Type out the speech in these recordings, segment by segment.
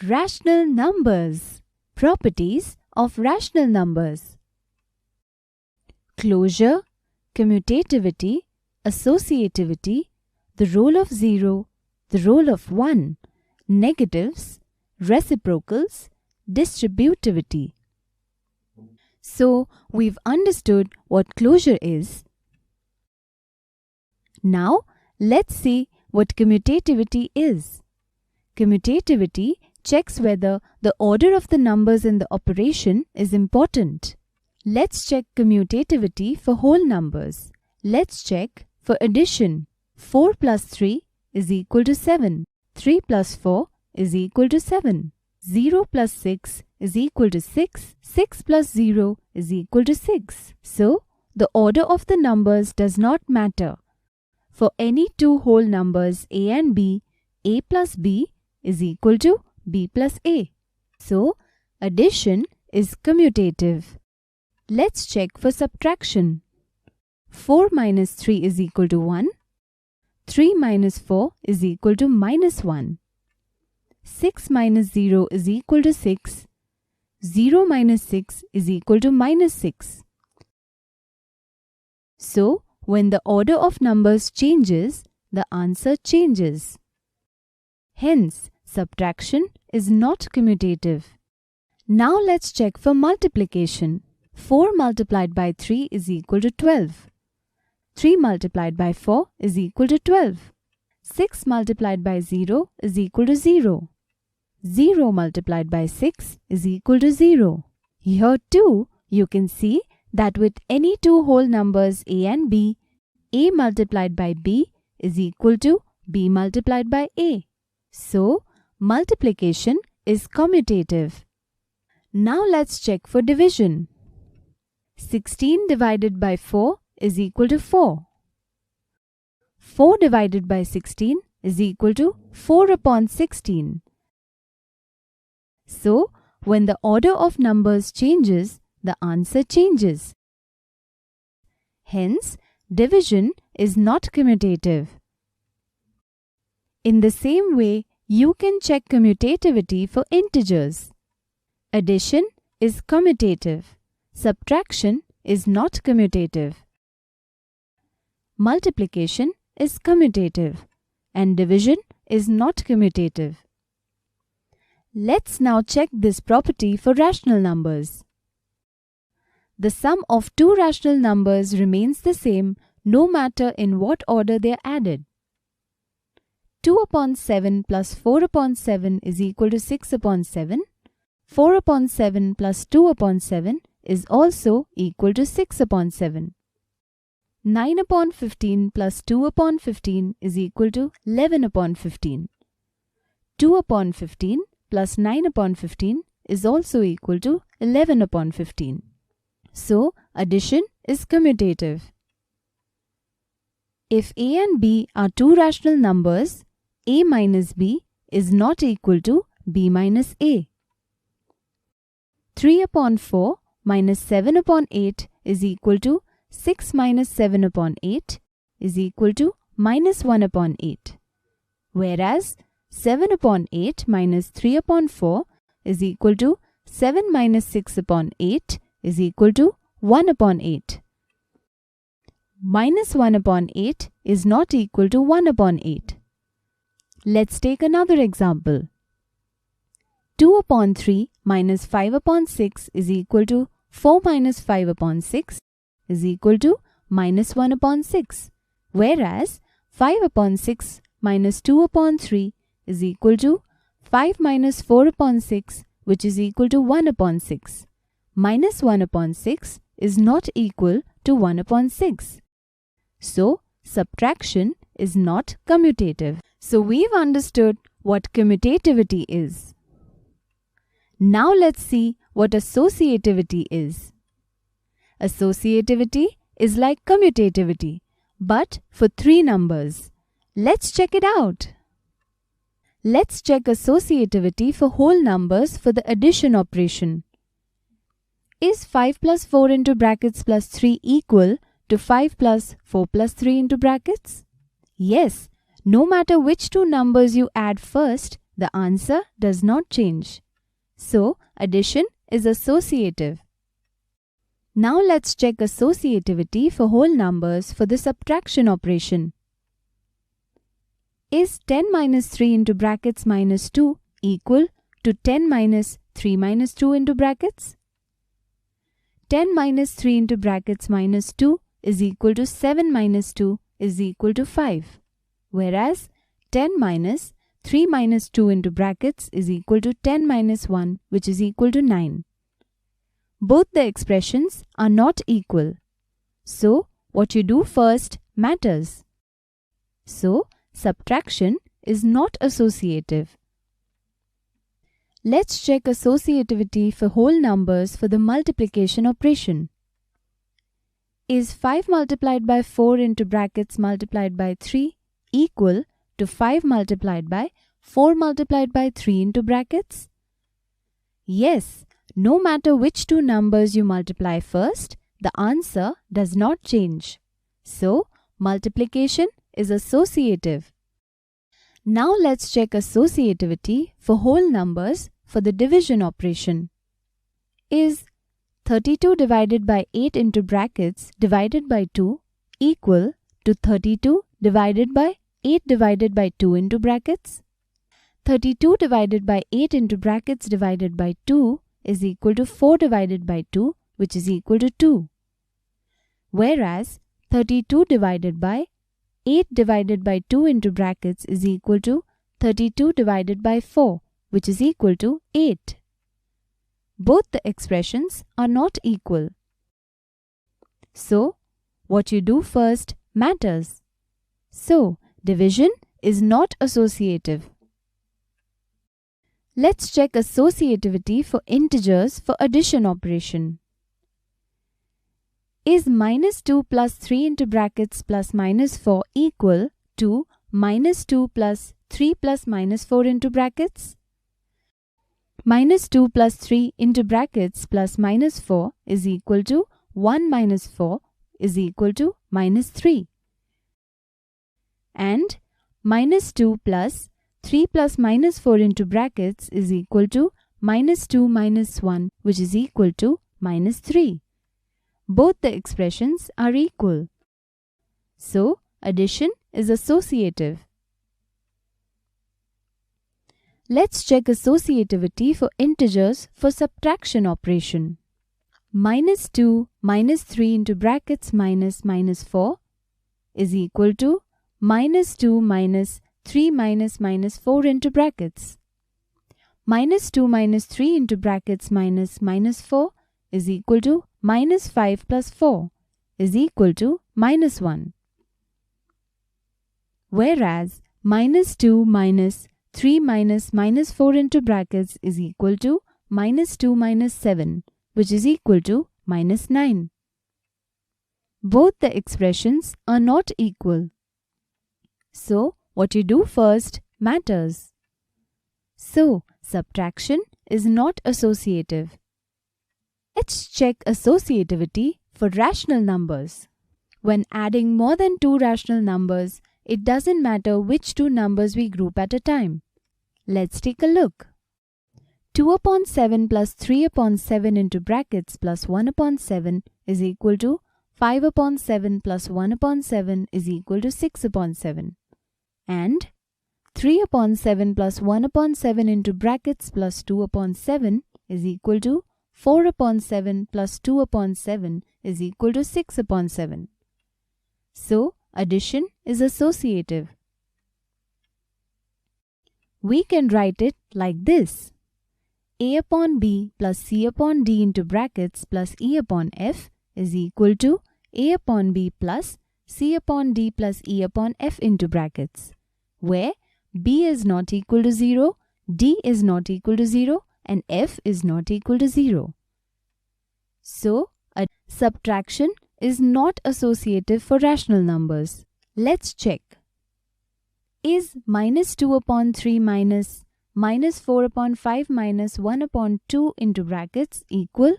Rational numbers. Properties of rational numbers. Closure, commutativity, associativity, the role of 0, the role of 1, negatives, reciprocals, distributivity. So, we've understood what closure is. Now, let's see what commutativity is. Commutativity checks whether the order of the numbers in the operation is important. Let's check commutativity for whole numbers. Let's check for addition. 4 plus 3 is equal to 7. 3 plus 4 is equal to 7. 0 plus 6 is equal to 6. 6 plus 0 is equal to 6. So, the order of the numbers does not matter. For any two whole numbers a and b, a plus b is equal to b plus a. So, addition is commutative. Let's check for subtraction. 4 minus 3 is equal to 1. 3 minus 4 is equal to minus 1. 6 minus 0 is equal to 6. 0 minus 6 is equal to minus 6. So, when the order of numbers changes, the answer changes. Hence, subtraction is not commutative. Now let's check for multiplication. 4 multiplied by 3 is equal to 12. 3 multiplied by 4 is equal to 12. 6 multiplied by 0 is equal to 0. 0 multiplied by 6 is equal to 0. Here too, you can see that with any two whole numbers a and b, a multiplied by b is equal to b multiplied by a. So, multiplication is commutative. Now let's check for division. 16 divided by 4 is equal to 4. 4 divided by 16 is equal to 4 upon 16. So, when the order of numbers changes, the answer changes. Hence, division is not commutative. In the same way, you can check commutativity for integers. Addition is commutative. Subtraction is not commutative. Multiplication is commutative. And division is not commutative. Let's now check this property for rational numbers. The sum of two rational numbers remains the same no matter in what order they are added. 2 upon 7 plus 4 upon 7 is equal to 6 upon 7. 4 upon 7 plus 2 upon 7 is also equal to 6 upon 7. 9 upon 15 plus 2 upon 15 is equal to 11 upon 15. 2 upon 15 plus 9 upon 15 is also equal to 11 upon 15. So, addition is commutative. If a and b are two rational numbers, a minus b is not equal to b minus a. 3 upon 4 minus 7 upon 8 is equal to 6 minus 7 upon 8 is equal to minus 1 upon 8. Whereas 7 upon 8 minus 3 upon 4 is equal to 7 minus 6 upon 8 is equal to 1 upon 8. Minus 1 upon 8 is not equal to 1 upon 8. Let's take another example. 2 upon 3 minus 5 upon 6 is equal to 4 minus 5 upon 6 is equal to minus 1 upon 6. Whereas 5 upon 6 minus 2 upon 3 is equal to 5 minus 4 upon 6, which is equal to 1 upon 6. Minus 1 upon 6 is not equal to 1 upon 6. So, subtraction is not commutative. So, we've understood what commutativity is. Now, let's see what associativity is. Associativity is like commutativity, but for three numbers. Let's check it out. Let's check associativity for whole numbers for the addition operation. Is 5 plus 4 into brackets plus 3 equal to 5 plus 4 plus 3 into brackets? Yes, no matter which two numbers you add first, The answer does not change. So, addition is associative. Now let's check associativity for whole numbers for the subtraction operation. Is 10 minus 3 into brackets minus 2 equal to 10 minus 3 minus 2 into brackets? 10 minus 3 into brackets minus 2 is equal to 7 minus 2 is equal to 5. Whereas 10 minus 3 minus 2 into brackets is equal to 10 minus 1, which is equal to 9. Both the expressions are not equal. So, what you do first matters. So, subtraction is not associative. Let's check associativity for whole numbers for the multiplication operation. Is 5 multiplied by 4 into brackets multiplied by 3 equal to 5 multiplied by 4 multiplied by 3 into brackets? Yes, no matter which two numbers you multiply first, the answer does not change. So, multiplication is associative. Now let's check associativity for whole numbers for the division operation. Is 32 divided by 8 into brackets divided by 2 equal to 32 divided by 8 divided by 2 into brackets? 32 divided by 8 into brackets divided by 2 is equal to 4 divided by 2, which is equal to 2. Whereas 32 divided by 8 divided by 2 into brackets is equal to 32 divided by 4, which is equal to 8. Both the expressions are not equal. So, what you do first matters. So, division is not associative. Let's check associativity for integers for addition operation. Is minus 2 plus 3 into brackets plus minus 4 equal to minus 2 plus 3 plus minus 4 into brackets? Minus 2 plus 3 into brackets plus minus 4 is equal to 1 minus 4 is equal to minus 3. And minus 2 plus 3 plus minus 4 into brackets is equal to minus 2 minus 1, which is equal to minus 3. Both the expressions are equal. So, addition is associative. Let's check associativity for integers for subtraction operation. Minus 2 minus 3 into brackets minus 4 is equal to minus 2 minus 3 minus 4 into brackets. Minus 2 minus 3 into brackets minus 4 is equal to minus 5 plus 4 is equal to minus 1. Whereas minus 2 minus 3 minus 4 into brackets is equal to minus 2 minus 7, which is equal to minus 9. Both the expressions are not equal. So, what you do first matters. So, subtraction is not associative. Let's check associativity for rational numbers. When adding more than two rational numbers, it doesn't matter which two numbers we group at a time. Let's take a look. 2 upon 7 plus 3 upon 7 into brackets plus 1 upon 7 is equal to 5 upon 7 plus 1 upon 7 is equal to 6 upon 7. And 3 upon 7 plus 1 upon 7 into brackets plus 2 upon 7 is equal to 4 upon 7 plus 2 upon 7 is equal to 6 upon 7. So, addition is associative. We can write it like this. A upon B plus C upon D into brackets plus E upon F is equal to A upon B plus C upon D plus E upon F into brackets, where B is not equal to 0, D is not equal to 0 and F is not equal to 0. So, a subtraction is not associative for rational numbers. Let's check. Is minus 2 upon 3 minus 4 upon 5 minus 1 upon 2 into brackets equal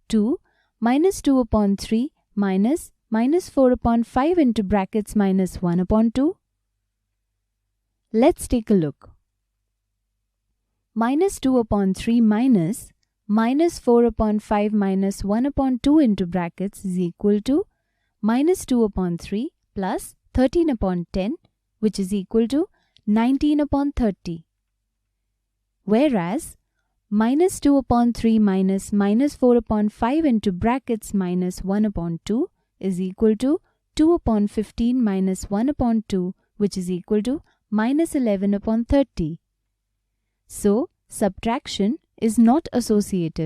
to minus 2 upon 3 minus 4 upon 5 into brackets minus 1 upon 2? Let's take a look. minus 2 upon 3 minus 4 upon 5 minus 1 upon 2 into brackets is equal to minus 2 upon 3 plus 13 upon 10, which is equal to 19 upon 30. Whereas minus 2 upon 3 minus 4 upon 5 into brackets minus 1 upon 2 is equal to 2 upon 15 minus 1 upon 2, which is equal to minus 11 upon 30. So, subtraction is not associated.